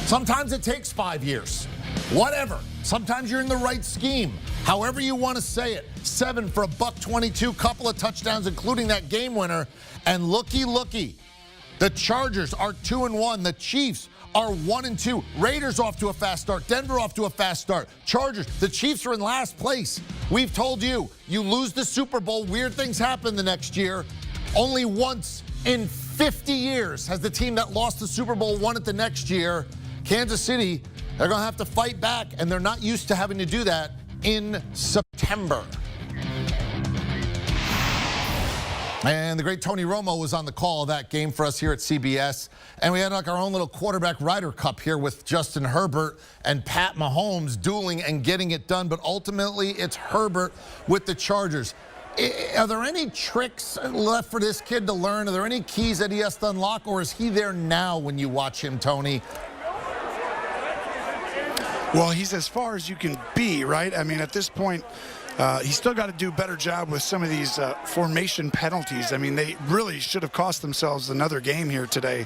Sometimes it takes 5 years. Whatever. Sometimes you're in the right scheme. However you want to say it. 7 for $122, couple of touchdowns, including that game winner. And looky, the Chargers are 2-1. The Chiefs are 1-2. Raiders off to a fast start. Denver off to a fast start. Chargers, the Chiefs are in last place. We've told you, you lose the Super Bowl, weird things happen the next year. Only once in 50 years has the team that lost the Super Bowl won it the next year. Kansas City, they're going to have to fight back, and they're not used to having to do that in September. And the great Tony Romo was on the call of that game for us here at CBS. And we had like our own little quarterback Ryder Cup here with Justin Herbert and Pat Mahomes dueling and getting it done. But ultimately, it's Herbert with the Chargers. Are there any tricks left for this kid to learn? Are there any keys that he has to unlock? Or is he there now when you watch him, Tony? Well, he's as far as you can be, right? I mean, at this point, he's still got to do a better job with some of these formation penalties. I mean, they really should have cost themselves another game here today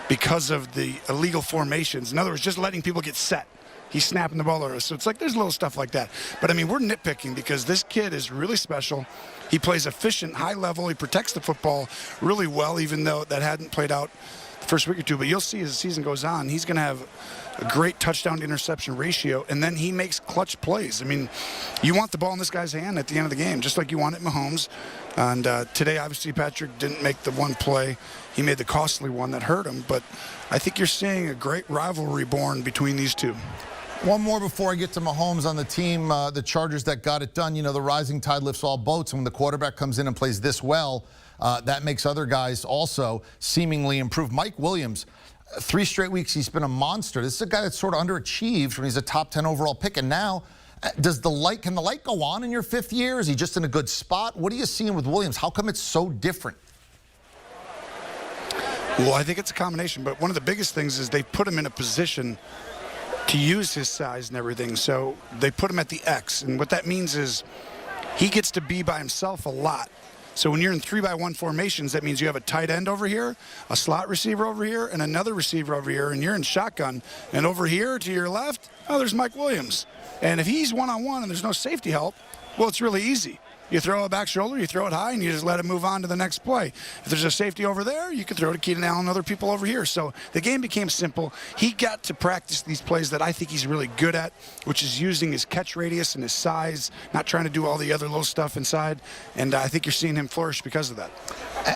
because of the illegal formations. In other words, just letting people get set. He's snapping the ball over. So it's like there's little stuff like that. But, I mean, we're nitpicking because this kid is really special. He plays efficient, high level. He protects the football really well, even though that hadn't played out the first week or two. But you'll see as the season goes on, he's going to have a great touchdown-to-interception ratio, and then he makes clutch plays. I mean, you want the ball in this guy's hand at the end of the game, just like you want it Mahomes. And today, obviously, Patrick didn't make the one play. He made the costly one that hurt him. But I think you're seeing a great rivalry born between these two. One more before I get to Mahomes on the team, the Chargers that got it done. You know, the rising tide lifts all boats, and when the quarterback comes in and plays this well, that makes other guys also seemingly improve. Mike Williams, 3 straight weeks he's been a monster. This is a guy that's sort of underachieved when he's a top 10 overall pick. And now, can the light go on in your 5th year? Is he just in a good spot? What are you seeing with Williams? How come it's so different? Well, I think it's a combination. But one of the biggest things is they put him in a position to use his size and everything. So they put him at the X. And what that means is he gets to be by himself a lot. So when you're in 3-by-1 formations, that means you have a tight end over here, a slot receiver over here, and another receiver over here, and you're in shotgun. And over here to your left, oh, there's Mike Williams. And if he's one-on-one and there's no safety help, well, it's really easy. You throw a back shoulder, you throw it high, and you just let it move on to the next play. If there's a safety over there, you can throw to Keenan Allen and other people over here. So the game became simple. He got to practice these plays that I think he's really good at, which is using his catch radius and his size, not trying to do all the other little stuff inside. And I think you're seeing him flourish because of that.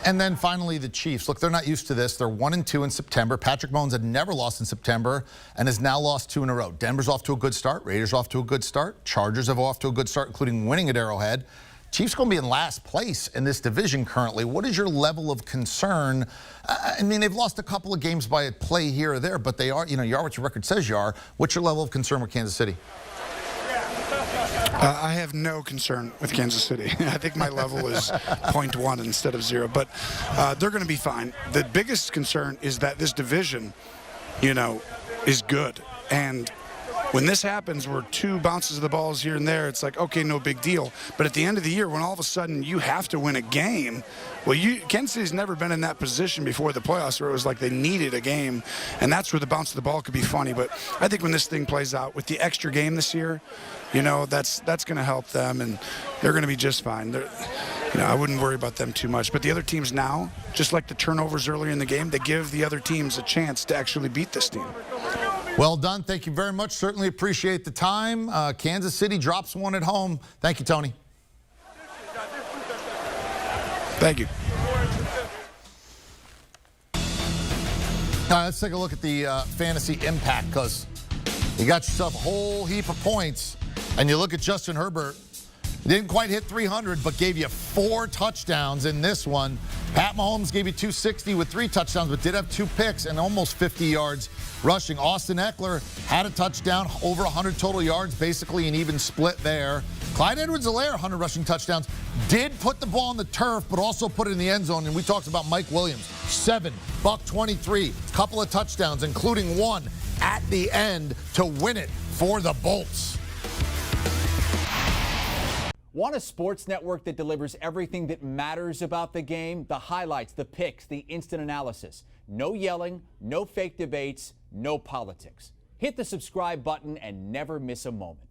And then finally, the Chiefs. Look, they're not used to this. They're 1-2 in September. Patrick Mahomes had never lost in September and has now lost 2 in a row. Denver's off to a good start. Raiders off to a good start. Chargers have off to a good start, including winning at Arrowhead. Chiefs going to be in last place in this division currently. What is your level of concern? I mean, they've lost a couple of games by a play here or there, but they are, you know, you are what your record says you are. What's your level of concern with Kansas City? I have no concern with Kansas City. I think my level is 0.1 instead of 0, but they're going to be fine. The biggest concern is that this division, you know, is good. And when this happens, where 2 bounces of the balls here and there, it's like, okay, no big deal. But at the end of the year, when all of a sudden you have to win a game, well, Kansas City's never been in that position before the playoffs where it was like they needed a game, and that's where the bounce of the ball could be funny. But I think when this thing plays out with the extra game this year, you know, that's going to help them, and they're going to be just fine. You know, I wouldn't worry about them too much. But the other teams now, just like the turnovers earlier in the game, they give the other teams a chance to actually beat this team. Well done. Thank you very much. Certainly appreciate the time. Kansas City drops 1 at home. Thank you, Tony. Thank you. All right, let's take a look at the fantasy impact, because you got yourself a whole heap of points, and you look at Justin Herbert. He didn't quite hit 300, but gave you 4 touchdowns in this one. Pat Mahomes gave you 260 with 3 touchdowns, but did have 2 picks and almost 50 yards rushing. Austin Eckler had a touchdown, over 100 total yards, basically an even split there. Clyde Edwards-Helaire, 100 rushing touchdowns, did put the ball on the turf, but also put it in the end zone. And we talked about Mike Williams, 7, $123, couple of touchdowns, including 1 at the end to win it for the Bolts. Want a sports network that delivers everything that matters about the game? The highlights, the picks, the instant analysis. No yelling, no fake debates, no politics. Hit the subscribe button and never miss a moment.